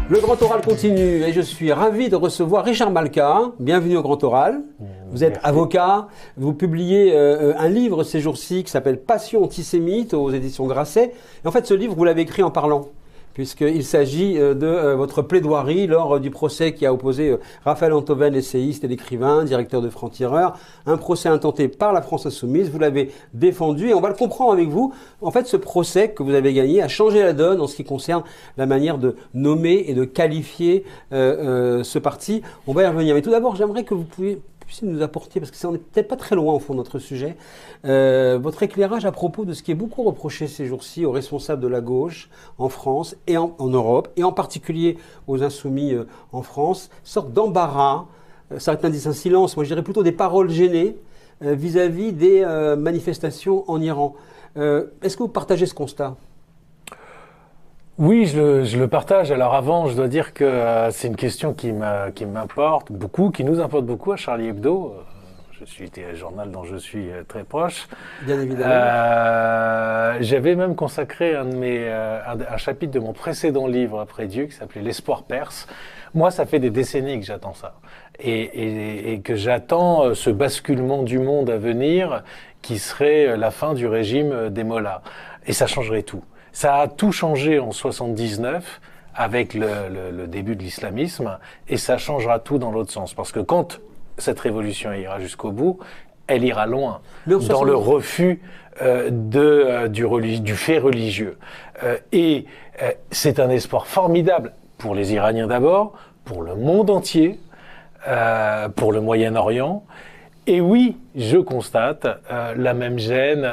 Le Grand Oral continue et je suis ravi de recevoir Richard Malka. Bienvenue au Grand Oral. Vous êtes avocat, vous publiez un livre ces jours-ci qui s'appelle Passion antisémite aux éditions Grasset. Et en fait, ce livre, vous l'avez écrit en parlant, puisqu'il s'agit de votre plaidoirie lors du procès qui a opposé Raphaël Enthoven, essayiste et écrivain, directeur de Franc-Tireur. Un procès intenté par la France Insoumise. Vous l'avez défendu et on va le comprendre avec vous. En fait, ce procès que vous avez gagné a changé la donne en ce qui concerne la manière de nommer et de qualifier ce parti. On va y revenir. Mais tout d'abord, j'aimerais que vous puissiez nous apporter, parce que on n'est peut-être pas très loin au fond de notre sujet, votre éclairage à propos de ce qui est beaucoup reproché ces jours-ci aux responsables de la gauche en France et en Europe, et en particulier aux insoumis en France, sorte d'embarras, certains disent un silence, moi je dirais plutôt des paroles gênées vis-à-vis des manifestations en Iran. Est-ce que vous partagez ce constat ? Oui, je le partage. Alors avant, je dois dire que c'est une question qui m'importe beaucoup, qui nous importe beaucoup à Charlie Hebdo. Je suis un journal dont je suis très proche. Bien évidemment. J'avais même consacré un chapitre de mon précédent livre après Dieu qui s'appelait L'espoir perse. Moi, ça fait des décennies que j'attends ça. Et que j'attends ce basculement du monde à venir qui serait la fin du régime des mollahs. Et ça changerait tout. Ça a tout changé en 79 avec le début de l'islamisme et ça changera tout dans l'autre sens. Parce que quand cette révolution ira jusqu'au bout, elle ira loin dans le refus du fait religieux. C'est un espoir formidable pour les Iraniens d'abord, pour le monde entier, pour le Moyen-Orient. Et oui, je constate la même gêne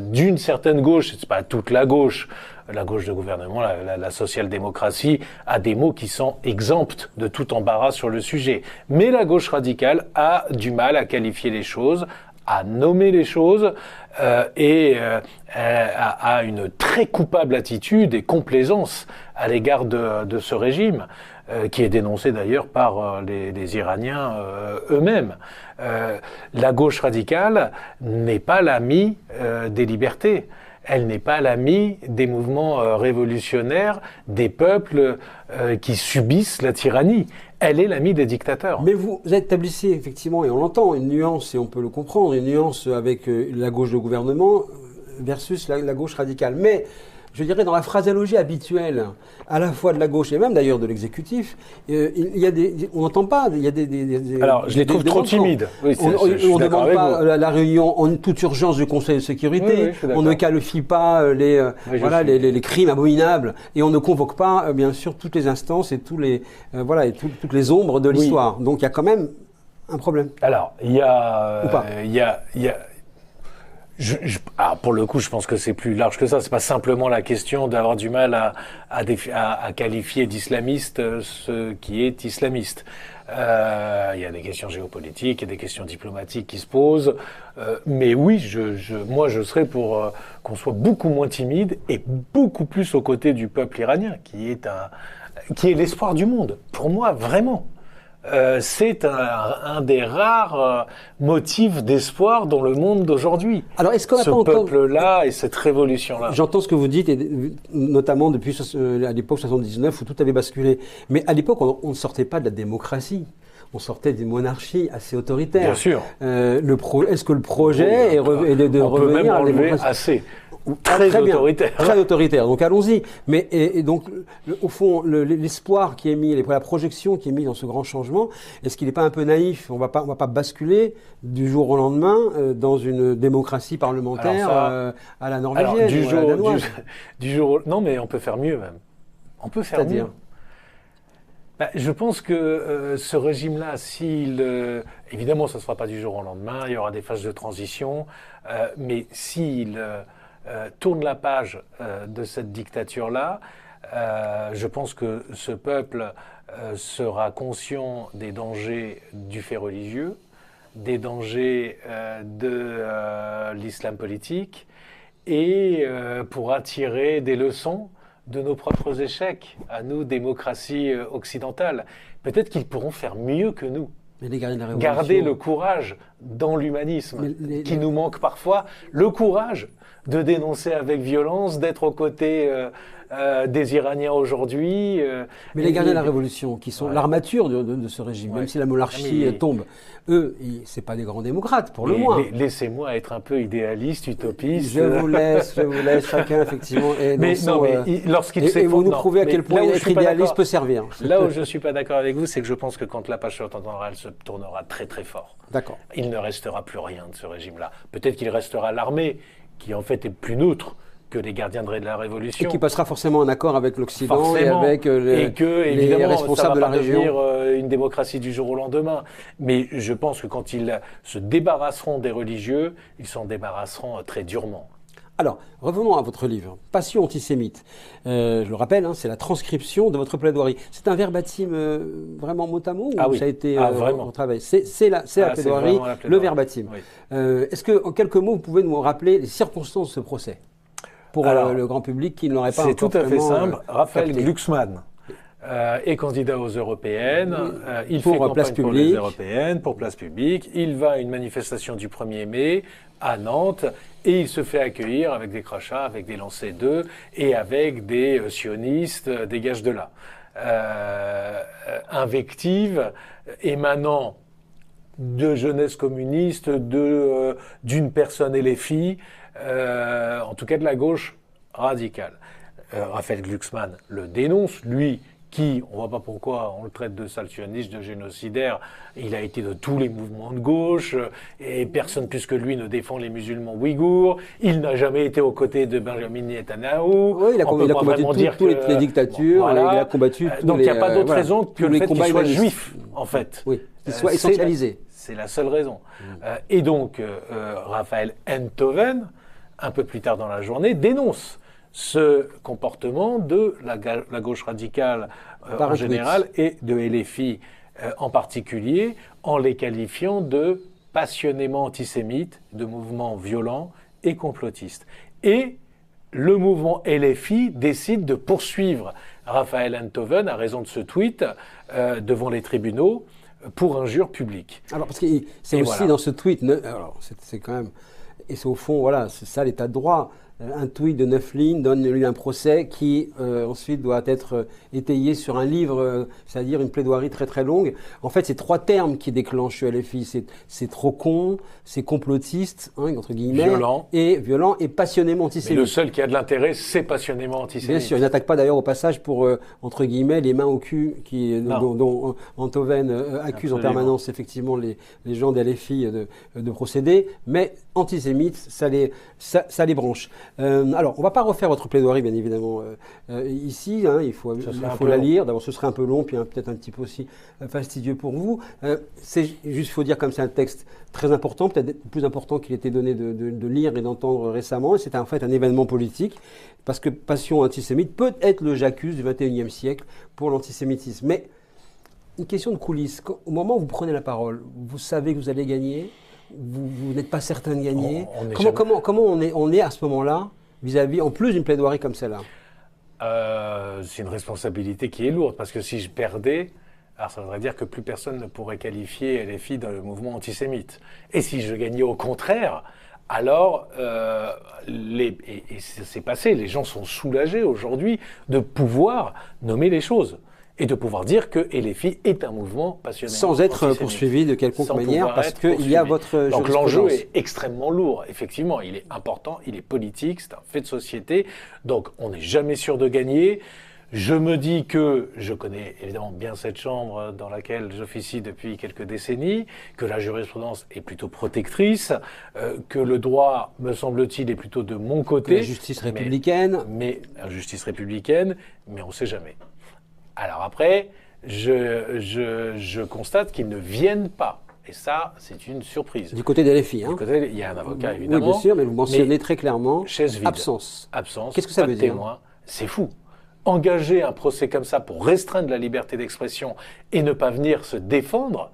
d'une certaine gauche, c'est pas toute la gauche de gouvernement, la social-démocratie a des mots qui sont exempts de tout embarras sur le sujet. Mais la gauche radicale a du mal à qualifier les choses, à nommer les choses et a une très coupable attitude et complaisance à l'égard de ce régime. Qui est dénoncé d'ailleurs par les Iraniens eux-mêmes. La gauche radicale n'est pas l'amie des libertés. Elle n'est pas l'amie des mouvements révolutionnaires, des peuples qui subissent la tyrannie. Elle est l'amie des dictateurs. Mais vous établissez effectivement, et on l'entend, une nuance, et on peut le comprendre, une nuance avec la gauche de gouvernement versus la gauche radicale. Mais je dirais dans la phraséologie habituelle, à la fois de la gauche et même d'ailleurs de l'exécutif, il y a on n'entend pas, il y a Alors, je les trouve trop timides. Oui, on ne demande pas la réunion en toute urgence du Conseil de sécurité, on ne qualifie pas les crimes abominables, et on ne convoque pas, bien sûr, toutes les instances et toutes les ombres de l'histoire. Donc il y a quand même un problème. Alors, il y a... pour le coup, je pense que c'est plus large que ça. C'est pas simplement la question d'avoir du mal à qualifier d'islamiste ce qui est islamiste. Il y a des questions géopolitiques, il y a des questions diplomatiques qui se posent. Mais oui, moi, je serais pour qu'on soit beaucoup moins timide et beaucoup plus aux côtés du peuple iranien, qui est l'espoir du monde. Pour moi, vraiment. C'est un des rares motifs d'espoir dans le monde d'aujourd'hui. Alors, est-ce qu'on ce peuple-là et cette révolution-là. J'entends ce que vous dites, et notamment depuis à l'époque 79 où tout avait basculé. Mais à l'époque, on ne sortait pas de la démocratie. On sortait d'une monarchie assez autoritaire. Bien sûr. Est-ce que le projet est de on revenir peut même à la enlever démocratie assez. Très autoritaire. Très autoritaire. Donc allons-y. Mais et donc au fond, l'espoir qui est mis, la projection qui est mise dans ce grand changement, est-ce qu'il n'est pas un peu naïf ? On va pas basculer du jour au lendemain dans une démocratie parlementaire à la norvégienne ou à la danoise. Non, mais on peut faire mieux même. On peut faire mieux. Je pense que ce régime-là, évidemment, ça ne se fera pas du jour au lendemain, il y aura des phases de transition, mais s'il tourne la page de cette dictature-là, je pense que ce peuple sera conscient des dangers du fait religieux, des dangers de l'islam politique, et pourra tirer des leçons de nos propres échecs, à nous, démocratie occidentale. Peut-être qu'ils pourront faire mieux que nous. Mais les gardiens de la Révolution... Garder le courage dans l'humanisme, Mais nous manque parfois, le courage de dénoncer avec violence, d'être aux côtés des Iraniens aujourd'hui. Mais les gardiens de la Révolution, qui sont l'armature de ce régime, même si la monarchie tombe, eux, c'est pas des grands démocrates, pour le moins. Laissez-moi être un peu idéaliste, utopiste. Je vous laisse, chacun, effectivement. Lorsqu'il et vous nous prouvez à quel point être idéaliste peut servir. Là où je ne suis pas d'accord avec vous, c'est que je pense que quand la page se tournera, elle se tournera très très fort. D'accord. Il ne restera plus rien de ce régime-là. Peut-être qu'il restera l'armée, qui en fait est plus neutre que les gardiens de la Révolution. Et qui passera forcément en accord avec l'Occident et avec les responsables de la région. Ça va pas devenir une démocratie du jour au lendemain. Mais je pense que quand ils se débarrasseront des religieux, ils s'en débarrasseront très durement. Alors, revenons à votre livre, Passion antisémite. Je le rappelle, c'est la transcription de votre plaidoirie. C'est un verbatim vraiment mot à mot ou ça a été vraiment. travail. C'est la plaidoirie, le verbatim. Oui. Est-ce que, en quelques mots, vous pouvez nous rappeler les circonstances de ce procès pour le grand public qui ne l'aurait pas encore C'est tout à fait simple. Raphaël capté. Glucksmann est candidat aux européennes. Il pour fait campagne place pour publique. les européennes, pour place publique. Il va à une manifestation du 1er mai à Nantes et il se fait accueillir avec des crachats, avec des lancers d'œufs et avec des sionistes, dégage de là. Invective émanant de jeunesse communiste, d'une personne LFI, en tout cas de la gauche radicale. Raphaël Glucksmann le dénonce, lui qui, on ne voit pas pourquoi on le traite de sale sioniste, de génocidaire, il a été de tous les mouvements de gauche, et personne plus que lui ne défend les musulmans ouïghours, il n'a jamais été aux côtés de Benjamin Netanyahou. Oui, il a combattu toutes les dictatures, il a combattu donc il n'y a pas d'autre raison que le fait qu'il soit juif, en fait. Oui, qu'il soit essentialisé. C'est la seule raison. Et donc, Raphaël Enthoven, un peu plus tard dans la journée, dénonce ce comportement de la gauche radicale en général et de LFI en particulier, en les qualifiant de passionnément antisémites, de mouvements violents et complotistes. Et le mouvement LFI décide de poursuivre Raphaël Enthoven à raison de ce tweet devant les tribunaux pour injure publique. Alors, parce que c'est aussi dans ce tweet, alors c'est quand même, et c'est au fond, voilà, c'est ça l'état de droit. Un tweet de 9 lignes donne lieu à un procès qui ensuite doit être étayé sur un livre, c'est-à-dire une plaidoirie très très longue. En fait, c'est 3 termes qui déclenchent LFI. C'est trop con, c'est complotiste, entre guillemets, violent et passionnément antisémite. Mais le seul qui a de l'intérêt, c'est passionnément antisémite. Bien sûr, il n'attaque pas d'ailleurs au passage pour, entre guillemets, les mains au cul dont Enthoven accuse en permanence effectivement les gens des LFI de procéder, mais antisémite, ça les branche. Alors, on ne va pas refaire votre plaidoirie, bien évidemment, ici. Il faut la lire. D'abord, ce serait un peu long, puis peut-être un petit peu aussi fastidieux pour vous. C'est juste, il faut dire, comme c'est un texte très important, peut-être plus important qu'il était donné de lire et d'entendre récemment. Et c'est en fait un événement politique, parce que Passion antisémite peut être le J'accuse du XXIe siècle pour l'antisémitisme. Mais une question de coulisses. Au moment où vous prenez la parole, vous savez que vous allez gagner ? Vous n'êtes pas certain de gagner. Comment on est à ce moment-là, vis-à-vis, en plus d'une plaidoirie comme celle-là ? C'est une responsabilité qui est lourde, parce que si je perdais, alors ça voudrait dire que plus personne ne pourrait qualifier LFI de mouvement antisémite. Et si je gagnais au contraire, alors, et c'est passé, les gens sont soulagés aujourd'hui de pouvoir nommer les choses. Et de pouvoir dire que LFI est un mouvement passionnément sans être poursuivi de quelconque manière, parce qu'il y a votre Donc l'enjeu est extrêmement lourd, effectivement. Il est important, il est politique, c'est un fait de société. Donc on n'est jamais sûr de gagner. Je me dis que je connais évidemment bien cette chambre dans laquelle j'officie depuis quelques décennies, que la jurisprudence est plutôt protectrice, que le droit, me semble-t-il, est plutôt de mon côté. La justice républicaine. Mais la justice républicaine, mais on ne sait jamais. Alors après, je constate qu'ils ne viennent pas. Et ça, c'est une surprise. Du côté des LFI, Du côté, il y a un avocat, évidemment. Oui, bien sûr, mais vous mentionnez très clairement chaise vide. Absence. Qu'est-ce que ça veut dire ? C'est fou. Engager un procès comme ça pour restreindre la liberté d'expression et ne pas venir se défendre,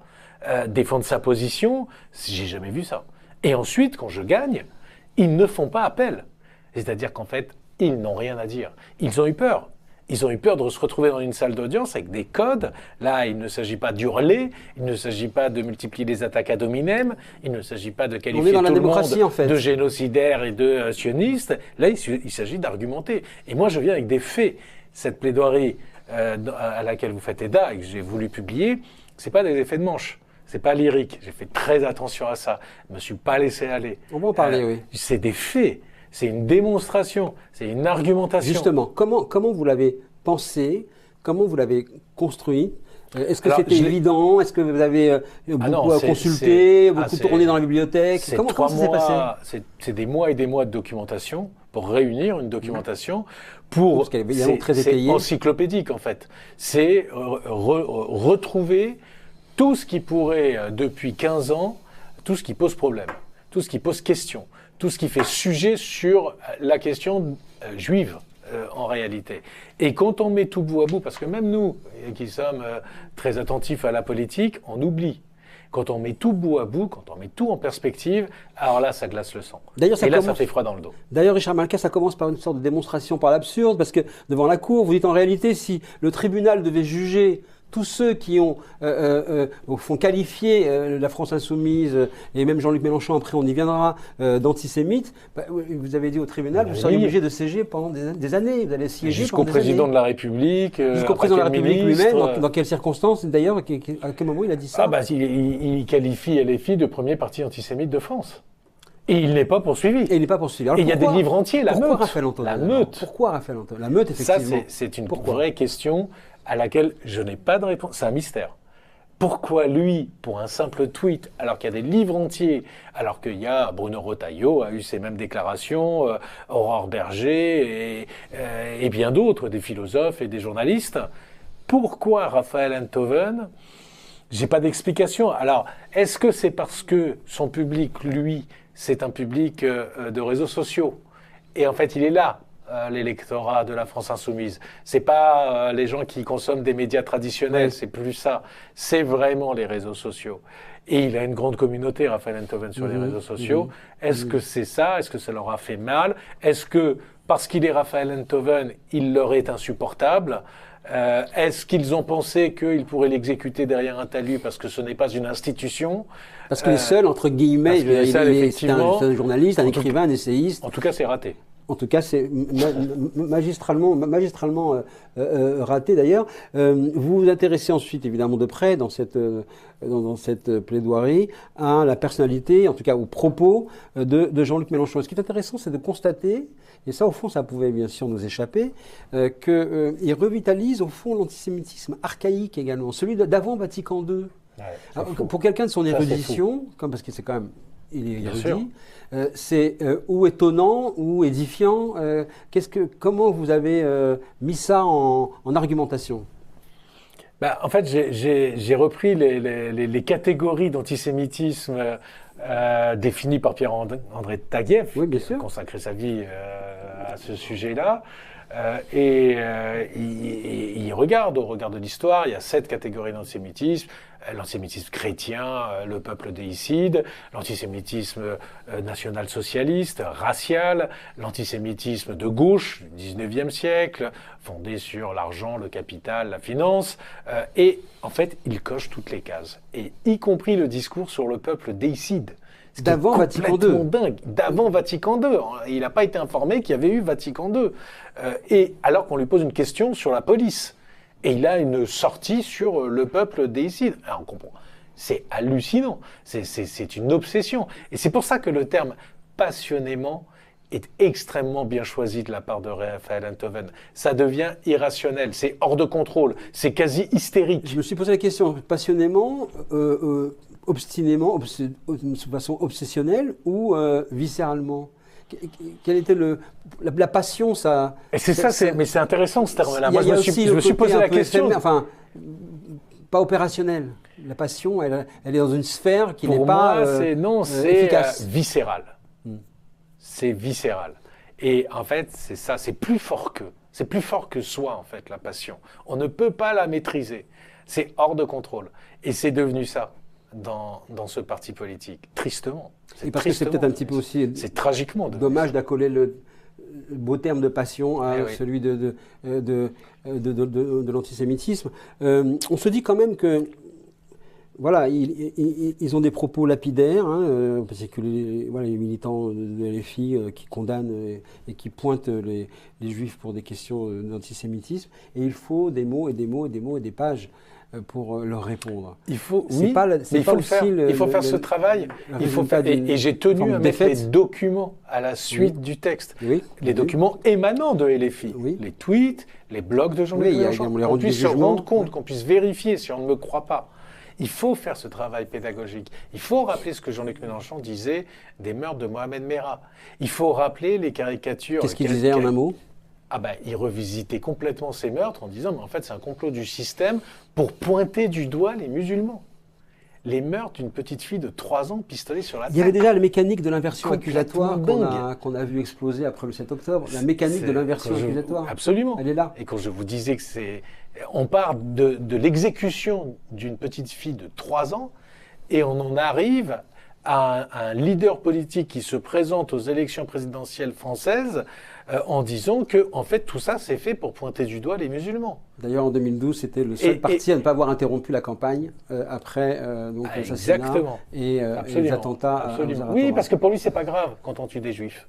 défendre sa position, j'ai jamais vu ça. Et ensuite, quand je gagne, ils ne font pas appel. C'est-à-dire qu'en fait, ils n'ont rien à dire. Ils ont eu peur. Ils ont eu peur de se retrouver dans une salle d'audience avec des codes. Là, il ne s'agit pas d'hurler, il ne s'agit pas de multiplier les attaques ad hominem, il ne s'agit pas de qualifier tout le monde en fait. de génocidaire et de sioniste. Là, il s'agit d'argumenter. Et moi, je viens avec des faits. Cette plaidoirie à laquelle vous faites état et que j'ai voulu publier, c'est pas des effets de manche. C'est pas lyrique. J'ai fait très attention à ça. Je me suis pas laissé aller. On va en parler, oui. C'est des faits. C'est une démonstration, c'est une argumentation. Justement, comment vous l'avez pensé, comment vous l'avez construit? Est-ce que c'était évident? Est-ce que vous avez beaucoup consulté, beaucoup tourné dans la bibliothèque? Comment ça s'est passé? C'est des mois et des mois de documentation pour réunir une documentation pour... C'est encyclopédique en fait. C'est retrouver tout ce qui pourrait, depuis 15 ans, tout ce qui pose problème, tout ce qui pose question, tout ce qui fait sujet sur la question juive en réalité. Et quand on met tout bout à bout, parce que même nous, qui sommes très attentifs à la politique, on oublie. Quand on met tout bout à bout, quand on met tout en perspective, alors là, ça glace le sang. Ça fait froid dans le dos. D'ailleurs, Richard Malka, ça commence par une sorte de démonstration par l'absurde, parce que devant la Cour, vous dites en réalité, si le tribunal devait juger tous ceux qui ont font qualifier la France insoumise et même Jean-Luc Mélenchon, après on y viendra, d'antisémites, vous avez dit au tribunal, vous seriez obligé de siéger pendant des années, vous allez siéger jusqu'au président de la République, jusqu'au président de la République lui-même, dans quelles circonstances d'ailleurs, à quel moment il a dit ça? Il qualifie LFI de premier parti antisémite de France. Et il n'est pas poursuivi. Et il n'est pas poursuivi. Alors, il y a des livres entiers, la meute. La meute. Pourquoi Raphaël Antoven? La meute, effectivement. Ça, c'est une vraie question à laquelle je n'ai pas de réponse. C'est un mystère. Pourquoi lui, pour un simple tweet, alors qu'il y a des livres entiers, alors qu'il y a Bruno Retailleau a eu ces mêmes déclarations, Aurore Berger et bien d'autres, des philosophes et des journalistes, pourquoi Raphaël Antoven? J'ai pas d'explication. Alors, est-ce que c'est parce que son public, lui, c'est un public de réseaux sociaux? Et en fait, il est là, l'électorat de la France insoumise. C'est pas les gens qui consomment des médias traditionnels, c'est plus ça. C'est vraiment les réseaux sociaux. Et il a une grande communauté, Raphaël Antoven, sur les réseaux sociaux. Est-ce que c'est ça? Est-ce que ça leur a fait mal? Est-ce que, parce qu'il est Raphaël Antoven, il leur est insupportable? Est-ce qu'ils ont pensé qu'ils pourraient l'exécuter derrière un talus parce que ce n'est pas une institution? Parce qu'il est seul, entre guillemets, c'est un journaliste, un écrivain, un essayiste. En tout cas, c'est raté. En tout cas, c'est magistralement raté d'ailleurs. Vous vous intéressez ensuite, évidemment, de près dans cette plaidoirie à la personnalité, en tout cas aux propos de Jean-Luc Mélenchon. Ce qui est intéressant, c'est de constater, et ça, au fond, ça pouvait bien sûr nous échapper, qu'il revitalise, au fond, l'antisémitisme archaïque également, celui d'avant Vatican II. Ouais, alors, pour quelqu'un de son érudition, parce que c'est quand même... Il est érudit. C'est ou étonnant ou édifiant. Comment vous avez mis ça en argumentation? En fait, j'ai repris les catégories d'antisémitisme définies par Pierre-André Taguieff, qui a consacré sa vie à ce sujet-là. Il regarde, au regard de l'histoire, il y a 7 catégories d'antisémitisme. L'antisémitisme chrétien, le peuple déicide, l'antisémitisme national-socialiste, racial, l'antisémitisme de gauche du XIXe siècle, fondé sur l'argent, le capital, la finance. Et en fait, il coche toutes les cases, et y compris le discours sur le peuple déicide. D'avant Vatican II. Dingue. D'avant Vatican II. Il n'a pas été informé qu'il y avait eu Vatican II. Et alors qu'on lui pose une question sur la police. Et il a une sortie sur le peuple déicide. Alors on comprend. C'est hallucinant. C'est une obsession. Et c'est pour ça que le terme passionnément est extrêmement bien choisi de la part de Raphaël Antoven. Ça devient irrationnel. C'est hors de contrôle. C'est quasi hystérique. Je me suis posé la question, passionnément, obstinément, de façon obsessionnelle ou viscéralement? Quelle était la passion, ça? Et c'est ça, mais c'est intéressant ce terme-là. Moi, je me suis posé la question. Enfin, pas opérationnel. La passion, elle est dans une sphère qui n'est pas efficace. Viscéral. C'est viscéral. Et en fait, c'est ça, c'est plus fort que. C'est plus fort que soi, en fait, la passion. On ne peut pas la maîtriser. C'est hors de contrôle. Et c'est devenu ça dans ce parti politique, tristement. Et parce que c'est peut-être un petit peu aussi... C'est tragiquement dommage d'accoler beau terme de passion, hein, celui de l'antisémitisme. On se dit quand même que voilà, ils ont des propos lapidaires, hein, parce que les militants de LFI qui condamnent et qui pointent les juifs pour des questions d'antisémitisme, et il faut des mots et des mots et des mots et des pages pour leur répondre. Il faut, il faut faire ce travail. Et j'ai tenu à mettre les documents à la suite du texte. Oui, les documents émanant de LFI. Oui. Les tweets, les blogs de Jean-Luc Mélenchon, qu'on puisse se rendre compte, qu'on puisse vérifier si on ne me croit pas. Il faut faire ce travail pédagogique. Il faut rappeler ce que Jean-Luc Mélenchon disait des meurtres de Mohamed Merah. Il faut rappeler les caricatures. Qu'est-ce qu'il disait en un mot ? Il revisitait complètement ces meurtres en disant mais en fait c'est un complot du système pour pointer du doigt les musulmans. Les meurtres d'une petite fille de 3 ans pistolée sur la tête. Il y avait déjà la mécanique de l'inversion accusatoire qu'on a vu exploser après le 7 octobre. La mécanique de l'inversion accusatoire. Absolument. Elle est là. Et quand je vous disais que on part de l'exécution d'une petite fille de 3 ans et on en arrive à un leader politique qui se présente aux élections présidentielles françaises en disant que en fait tout ça c'est fait pour pointer du doigt les musulmans. D'ailleurs en 2012 c'était le seul parti à ne pas avoir interrompu la campagne après l'assassinat et les attentats. Absolument. Oui, parce que pour lui c'est pas grave quand on tue des juifs.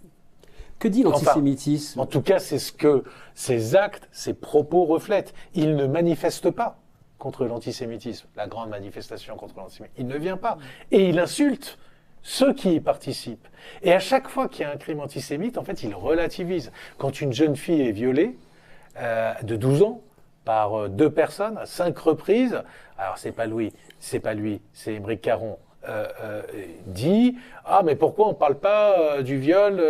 Que dit l'antisémitisme ? En tout cas c'est ce que ses actes, ses propos reflètent. Il ne manifeste pas contre l'antisémitisme, la grande manifestation contre l'antisémitisme. Il ne vient pas. Et il insulte ceux qui y participent. Et à chaque fois qu'il y a un crime antisémite, en fait, il relativise. Quand une jeune fille est violée, de 12 ans, par 2 personnes, à 5 reprises, alors c'est pas lui, c'est Émeric Caron, dit « Ah, mais pourquoi on ne parle pas du viol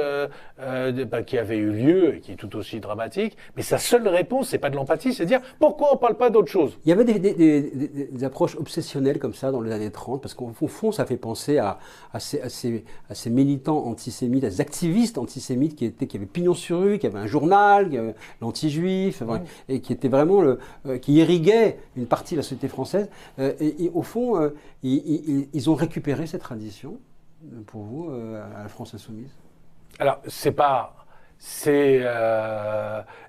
qui avait eu lieu et qui est tout aussi dramatique ?» Mais sa seule réponse, c'est pas de l'empathie, c'est de dire « Pourquoi on ne parle pas d'autre chose ?» Il y avait des approches obsessionnelles comme ça dans les années 30, parce qu'au fond, ça fait penser à ces militants antisémites, à ces activistes antisémites qui avaient pignon sur rue, qui avaient un journal, l'anti-juif, et qui étaient vraiment qui irriguaient une partie de la société française. Et au fond, ils ont récupéré cette tradition, pour vous, à la France Insoumise. Alors,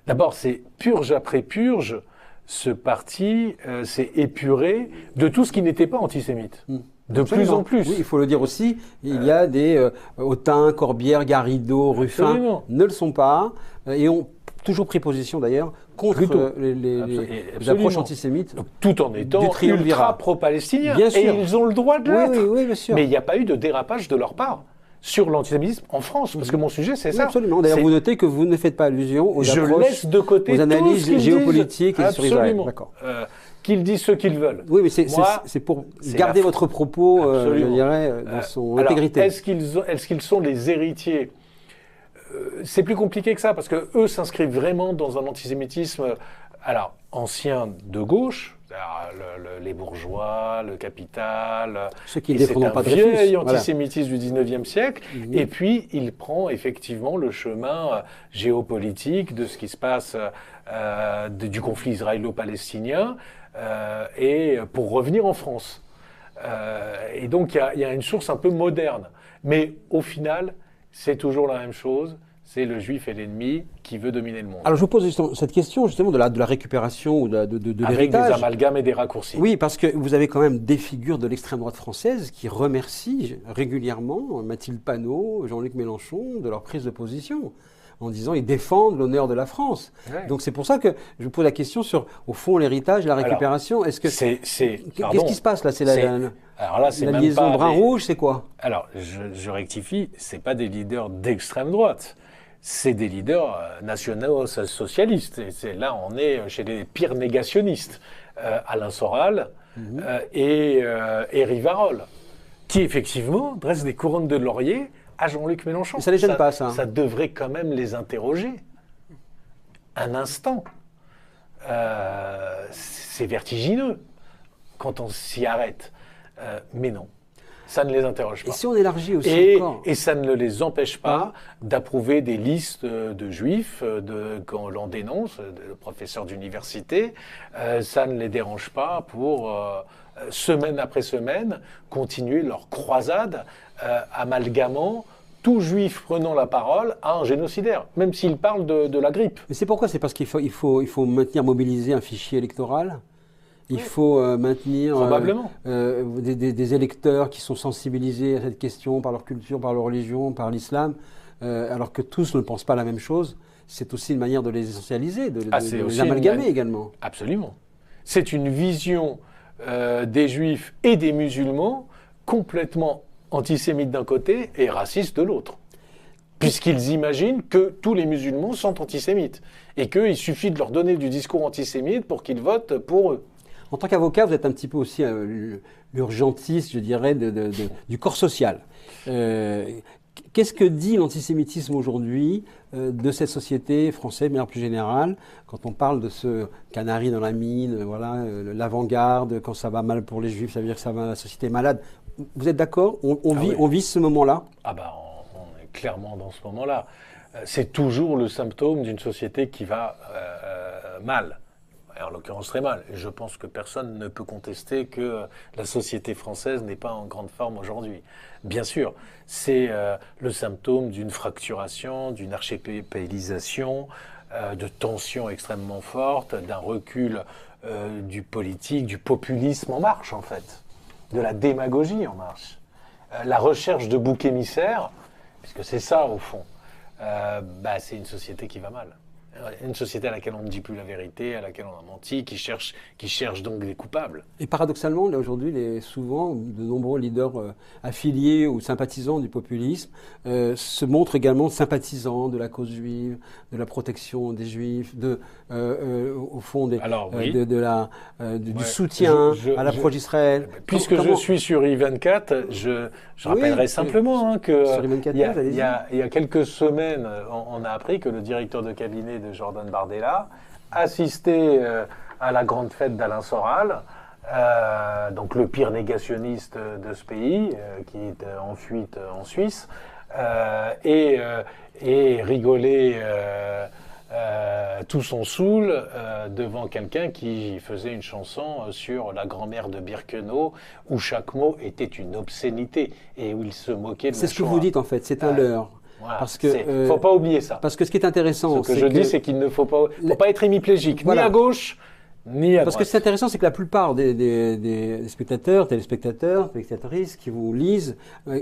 d'abord, c'est purge après purge, ce parti s'est épuré de tout ce qui n'était pas antisémite. De plus en plus. Oui, il faut le dire aussi, il y a des Autain, Corbière, Garrido, Ruffin, ne le sont pas, et ont toujours pris position d'ailleurs contre les approches antisémites. Donc, tout en étant ultra pro-palestiniens. Bien sûr. Et ils ont le droit de l'être. Oui, bien sûr. Mais il n'y a pas eu de dérapage de leur part sur l'antisémitisme en France, parce que mon sujet, c'est ça. Absolument. D'ailleurs, vous notez que vous ne faites pas allusion aux laisse de côté aux analyses géopolitiques et sur Israël. D'accord. Qu'ils disent ce qu'ils veulent. Oui, mais c'est pour garder votre propos, je dirais, dans son intégrité. Est-ce qu'ils sont les héritiers ? C'est plus compliqué que ça, parce que eux s'inscrivent vraiment dans un antisémitisme ancien de gauche, les bourgeois, le capital. Ceux qui ne défendent pas de vieil antisémitisme du 19e siècle. Et puis, il prend effectivement le chemin géopolitique de ce qui se passe du conflit israélo-palestinien et pour revenir en France. Et donc, il y a une source un peu moderne. Mais au final, c'est toujours la même chose, c'est le juif et l'ennemi qui veut dominer le monde. Alors je vous pose cette question justement de la récupération ou de l'héritage. Avec des amalgames et des raccourcis. Oui, parce que vous avez quand même des figures de l'extrême droite française qui remercient régulièrement Mathilde Panot, Jean-Luc Mélenchon de leur prise de position, en disant ils défendent l'honneur de la France. Ouais. Donc c'est pour ça que je vous pose la question sur, au fond, l'héritage et la récupération. Est-ce que qu'est-ce qui se passe là? C'est la liaison brun-rouge, c'est quoi? Alors je rectifie, c'est pas des leaders d'extrême droite. C'est des leaders nationaux-socialistes. Là, on est chez les pires négationnistes. Alain Soral et Rivarol, qui effectivement dressent des couronnes de laurier à Jean-Luc Mélenchon. Mais ça les gêne pas, ça. Ça devrait quand même les interroger. Un instant. C'est vertigineux quand on s'y arrête. Mais non. Ça ne les interroge pas. Et si on élargit aussi encore. Et ça ne les empêche pas d'approuver des listes de juifs quand l'on dénonce, de professeurs d'université. Ça ne les dérange pas pour, semaine après semaine, continuer leur croisade amalgamant tout juif prenant la parole a un génocidaire, même s'il parle de la grippe. Mais c'est pourquoi? C'est parce qu'il faut maintenir mobiliser un fichier électoral. Il faut maintenir Probablement. Des électeurs qui sont sensibilisés à cette question par leur culture, par leur religion, par l'islam, alors que tous ne pensent pas la même chose. C'est aussi une manière de les essentialiser, de les amalgamer également. Absolument. C'est une vision des juifs et des musulmans complètement antisémites d'un côté et racistes de l'autre. Puisqu'ils imaginent que tous les musulmans sont antisémites et qu'il suffit de leur donner du discours antisémite pour qu'ils votent pour eux. En tant qu'avocat, vous êtes un petit peu aussi l'urgentiste, je dirais, du corps social. Qu'est-ce que dit l'antisémitisme aujourd'hui de cette société française, de manière plus générale, quand on parle de ce canari dans la mine, voilà, l'avant-garde, quand ça va mal pour les juifs, ça veut dire que la société est malade. Vous êtes d'accord? On vit ce moment-là? Ah bah, on est clairement dans ce moment-là. C'est toujours le symptôme d'une société qui va mal. En l'occurrence très mal. Et je pense que personne ne peut contester que la société française n'est pas en grande forme aujourd'hui. Bien sûr, c'est le symptôme d'une fracturation, d'une archipélisation, de tensions extrêmement fortes, d'un recul du politique, du populisme en marche en fait, de la démagogie en marche. La recherche de boucs émissaires, puisque c'est ça au fond, c'est une société qui va mal. Une société à laquelle on ne dit plus la vérité, à laquelle on a menti, qui cherche donc des coupables. Et paradoxalement, là aujourd'hui, souvent, de nombreux leaders affiliés ou sympathisants du populisme se montrent également sympathisants de la cause juive, de la protection des juifs, au fond du soutien à l'approche d'Israël. Puisque je suis sur I24, je rappellerai simplement que il y a quelques semaines, on a appris que le directeur de cabinet de Jordan Bardella assistait à la grande fête d'Alain Soral, donc le pire négationniste de ce pays, qui est en fuite en Suisse, et rigolait tout son saoul devant quelqu'un qui faisait une chanson sur la grand-mère de Birkenau, où chaque mot était une obscénité et où il se moquait de la C'est ce que vous dites en fait, c'est un leurre. Voilà, parce que faut pas oublier ça. Parce que ce qui est intéressant, ce que je dis, c'est qu'il ne faut pas être hémiplégique, ni à gauche, ni à droite. Parce que ce qui est intéressant, c'est que la plupart des spectateurs, téléspectateurs, téléspectatrices qui vous lisent,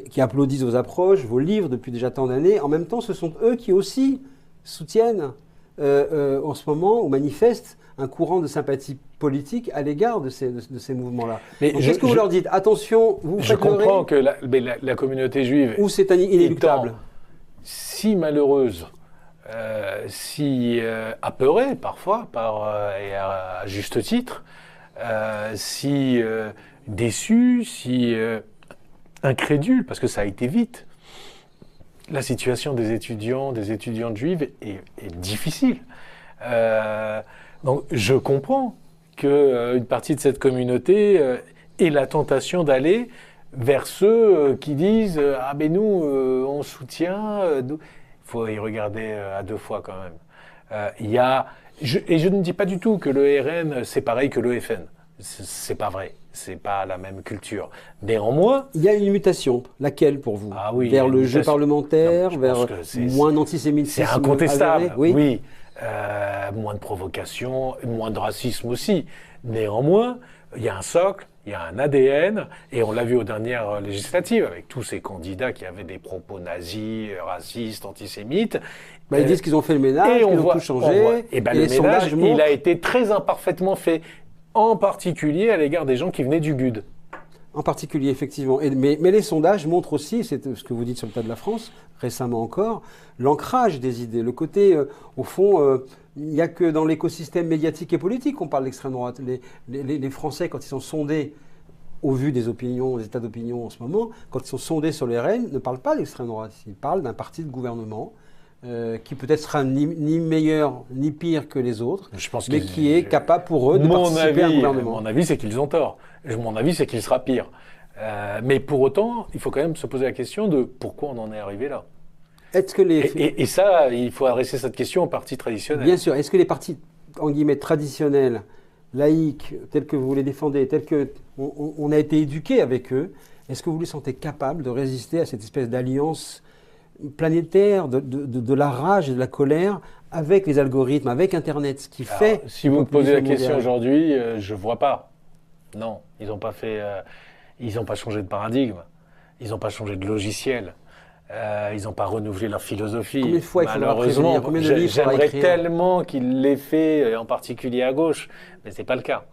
qui applaudissent vos approches, vos livres depuis déjà tant d'années, en même temps, ce sont eux qui aussi soutiennent en ce moment ou manifestent un courant de sympathie politique à l'égard de ces mouvements-là. Qu'est-ce que vous leur dites? Attention, vous faites leurrer. Je comprends que la communauté juive ou c'est inéluctable, si malheureuse, si apeurée parfois, et à juste titre, si déçue, si incrédule, parce que ça a été vite. La situation des étudiantes juives est difficile. Donc je comprends qu'une partie de cette communauté ait la tentation d'aller vers ceux qui disent « Ah ben nous, on soutient... » Il faut y regarder à deux fois quand même. Et je ne dis pas du tout que le RN, c'est pareil que le FN. C'est pas vrai. C'est pas la même culture. Néanmoins... Il y a une mutation. Laquelle pour vous? Ah oui, vers le jeu parlementaire, vers moins d'antisémitisme? C'est incontestable. Avéré, oui. Moins de provocation, moins de racisme aussi. Néanmoins, il y a un socle, il y a un ADN, et on l'a vu aux dernières législatives, avec tous ces candidats qui avaient des propos nazis, racistes, antisémites. Ils disent qu'ils ont fait le ménage, qu'ils ont tout changé. Et le ménage, il a été très imparfaitement fait, en particulier à l'égard des gens qui venaient du GUD. En particulier, effectivement. Mais les sondages montrent aussi, c'est ce que vous dites sur le cas de la France, récemment encore, l'ancrage des idées. Le côté, au fond, il n'y a que dans l'écosystème médiatique et politique qu'on parle d'extrême droite. Les Français, quand ils sont sondés, au vu des opinions, des états d'opinion en ce moment, quand ils sont sondés sur les RN, ne parlent pas d'extrême droite. Ils parlent d'un parti de gouvernement qui peut-être sera ni meilleur ni pire que les autres, mais qui est capable pour eux de participer à un gouvernement. Mon avis, c'est qu'ils ont tort. Mon avis, c'est qu'il sera pire. Mais pour autant, il faut quand même se poser la question de pourquoi on en est arrivé là. Est-ce que et ça, il faut adresser cette question aux partis traditionnels. Bien sûr. Est-ce que les partis, en guillemets, traditionnels, laïques, tels que vous les défendez, tels qu'on a été éduqués avec eux, est-ce que vous les sentez capables de résister à cette espèce d'alliance planétaire de la rage et de la colère avec les algorithmes, avec Internet, ce qui fait... Alors, si vous me posez la question mondiale. aujourd'hui, je vois pas. Non, ils n'ont pas fait, ils n'ont pas changé de paradigme, ils n'ont pas changé de logiciel, ils n'ont pas renouvelé leur philosophie. Combien de fois il faudra Malheureusement, prévenir, combien de livres il faudra j'aimerais écrire? tellement qu'ils l'aient fait, en particulier à gauche, mais c'est pas le cas.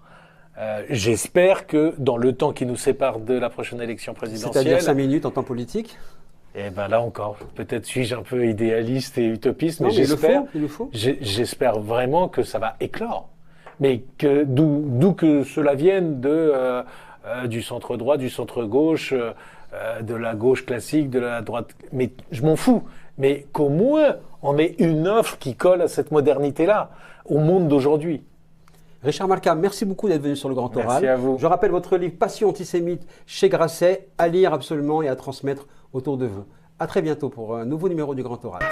J'espère que dans le temps qui nous sépare de la prochaine élection C'est-à-dire présidentielle, 5 minutes en temps politique? et ben là encore, peut-être suis-je un peu idéaliste et utopiste, Non, mais mais j'espère, il le faut. j'espère vraiment que ça va éclore. Mais que d'où que cela vienne du centre droit, du centre gauche, de la gauche classique, de la droite. Mais je m'en fous. Mais qu'au moins on ait une offre qui colle à cette modernité-là, au monde d'aujourd'hui. Richard Malka, merci beaucoup d'être venu sur le Grand Merci Oral. à vous. Je rappelle votre livre Passion antisémite chez Grasset, à lire absolument et à transmettre autour de vous. À très bientôt pour un nouveau numéro du Grand Oral.